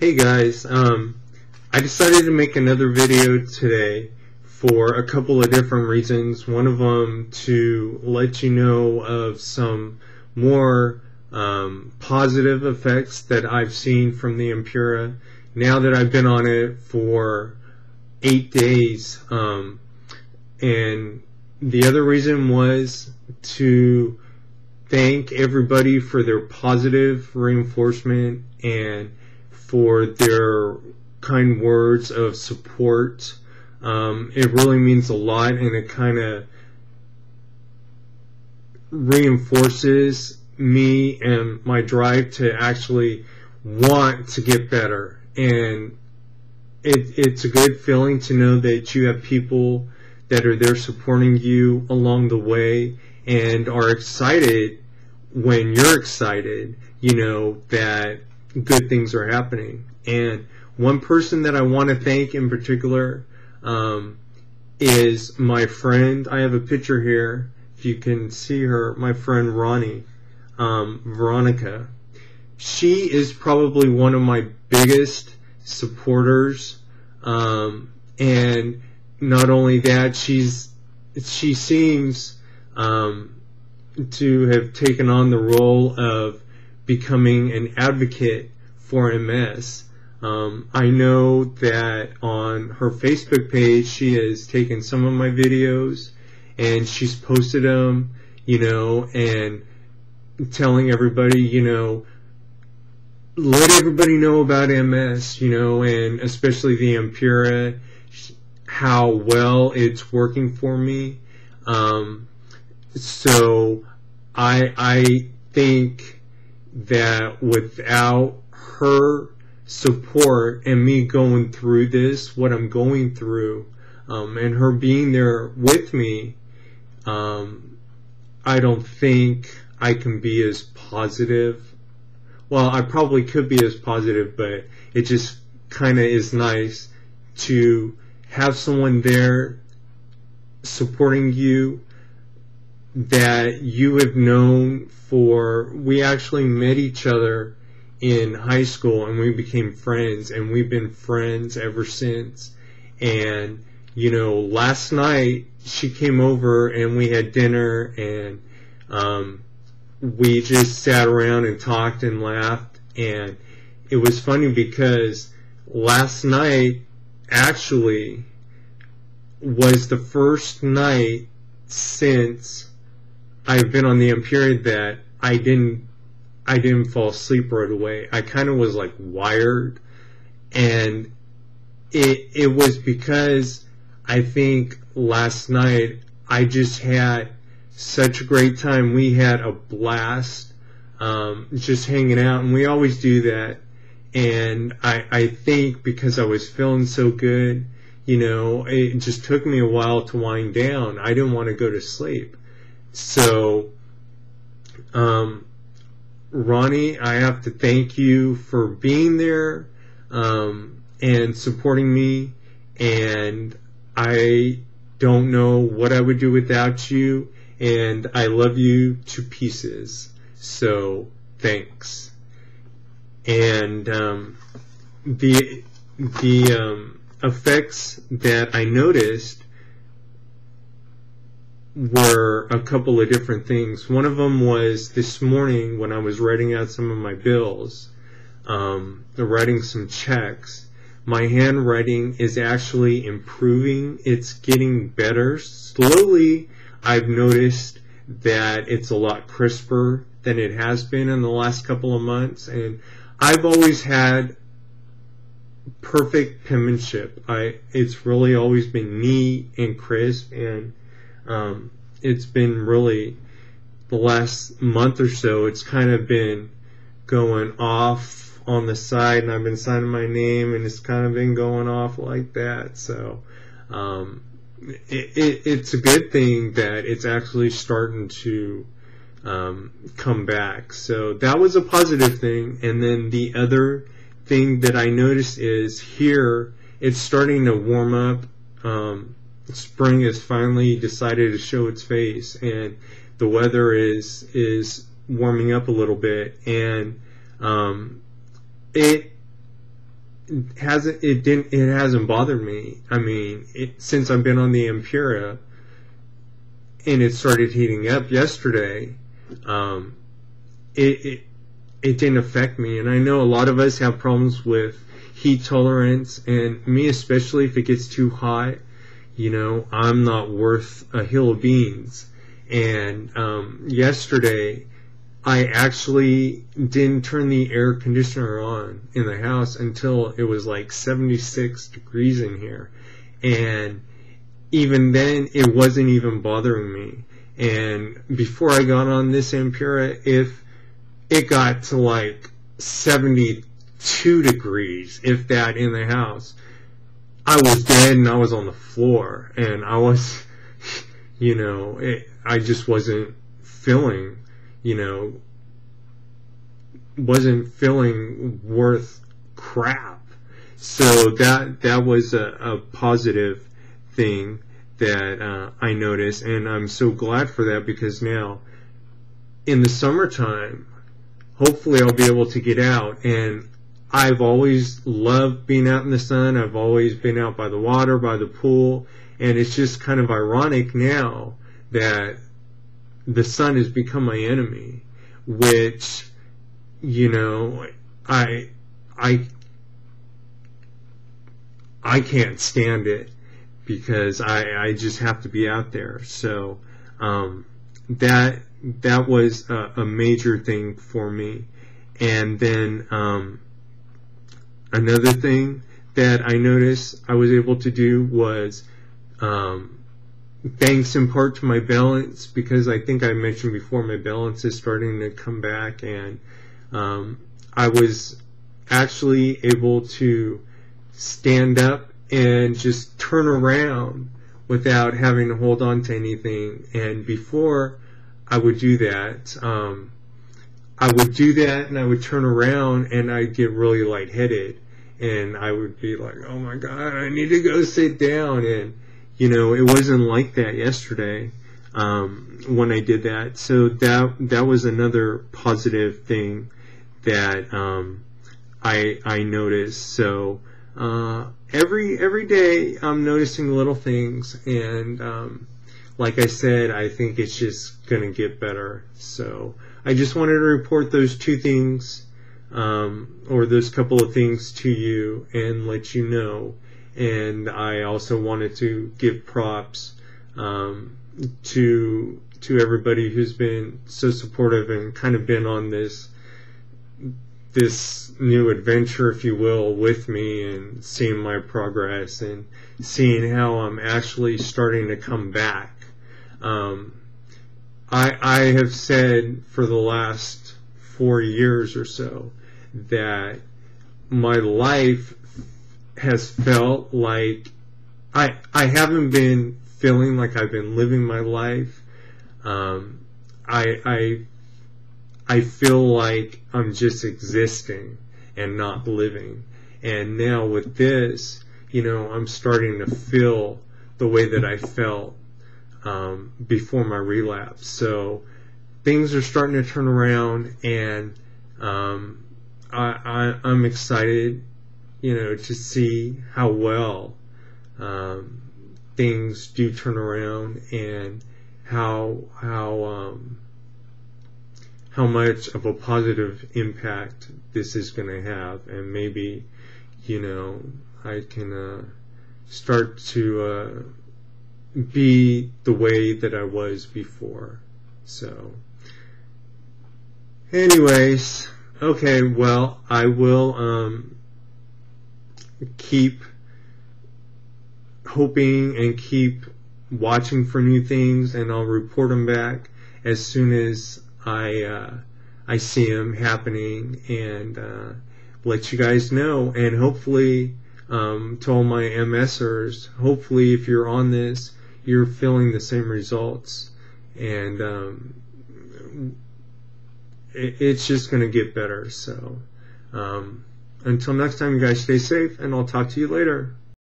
Hey guys, I decided to make another video today for a couple of different reasons. One of them to let you know of some more positive effects that I've seen from the Ampyra now that I've been on it for 8 days. And the other reason was to thank everybody for their positive reinforcement and for their kind words of support. It really means a lot, and it kind of reinforces me and my drive to actually want to get better. And it's a good feeling to know that you have people that are there supporting you along the way and are excited when you're excited, you know, that good things are happening. And one person that I want to thank in particular is my friend. I have a picture here, if you can see her, my friend Ronnie, Veronica. She is probably one of my biggest supporters, and not only that, she seems to have taken on the role of becoming an advocate for MS. I know that on her Facebook page she has taken some of my videos and she's posted them, you know, and telling everybody, you know, let everybody know about MS, you know, and especially the Ampyra, how well it's working for me. So I think that without her support and me going through this, what I'm going through, and her being there with me, I don't think I can be as positive. Well, I probably could be as positive, but it just kind of is nice to have someone there supporting you that you have known for. We actually met each other in high school and we became friends, and we've been friends ever since. And you know, last night she came over and we had dinner, and we just sat around and talked and laughed. And it was funny because last night actually was the first night since I've been on the Ampyra that I didn't fall asleep right away. I kind of was like wired, and it was because I think last night I just had such a great time. We had a blast just hanging out, and we always do that. And I think because I was feeling so good, you know, it just took me a while to wind down. I didn't want to go to sleep. So Ronnie, I have to thank you for being there and supporting me, and I don't know what I would do without you, and I love you to pieces. So thanks. And the effects that I noticed were a couple of different things. One of them was this morning when I was writing out some of my bills, writing some checks. My handwriting is actually improving. It's getting better. Slowly, I've noticed that it's a lot crisper than it has been in the last couple of months. And I've always had perfect penmanship. It's really always been neat and crisp, and it's been really, the last month or so, it's kind of been going off on the side, and I've been signing my name, and it's kind of been going off like that. So it's a good thing that it's actually starting to come back. So that was a positive thing. And then the other thing that I noticed is here it's starting to warm up. Spring has finally decided to show its face, and the weather is warming up a little bit, and hasn't bothered me. I mean, since I've been on the Ampyra, and it started heating up yesterday, it didn't affect me. And I know a lot of us have problems with heat tolerance, and me especially. If it gets too hot, I'm not worth a hill of beans. And yesterday, I actually didn't turn the air conditioner on in the house until it was like 76 degrees in here. And even then, it wasn't even bothering me. And before I got on this Ampyra, if it got to like 72 degrees, if that, in the house, I was dead and I was on the floor. And I was, I just wasn't feeling, worth crap. So that was a positive thing that I noticed, and I'm so glad for that, because now in the summertime, hopefully I'll be able to get out. And I've always loved being out in the sun. I've always been out by the water, by the pool, and it's just kind of ironic now that the sun has become my enemy, which, I can't stand it, because I just have to be out there. So that was a major thing for me. And then another thing that I noticed I was able to do was, thanks in part to my balance, because I think I mentioned before, my balance is starting to come back, and I was actually able to stand up and just turn around without having to hold on to anything. And before I would do that, and I would turn around and I'd get really lightheaded, and I would be like, oh my God, I need to go sit down. And it wasn't like that yesterday when I did that. So that was another positive thing that I noticed. So every day I'm noticing little things, and like I said, I think it's just gonna get better. So I just wanted to report those two things, or those couple of things to you, and let you know. And I also wanted to give props to everybody who's been so supportive and kind of been on this new adventure, if you will, with me, and seeing my progress and seeing how I'm actually starting to come back. I have said for the last 4 years or so that my life has felt like I haven't been feeling like I've been living my life. I feel like I'm just existing and not living. And now with this, I'm starting to feel the way that I felt before my relapse. So things are starting to turn around, and I'm excited, to see how well things do turn around, and how much of a positive impact this is going to have. And maybe, I can start to be the way that I was before. So anyways, okay, well, I will keep hoping and keep watching for new things, and I'll report them back as soon as I see them happening, and let you guys know. And hopefully, to all my MSers, hopefully if you're on this, you're feeling the same results, and it's just going to get better. So until next time, you guys stay safe, and I'll talk to you later.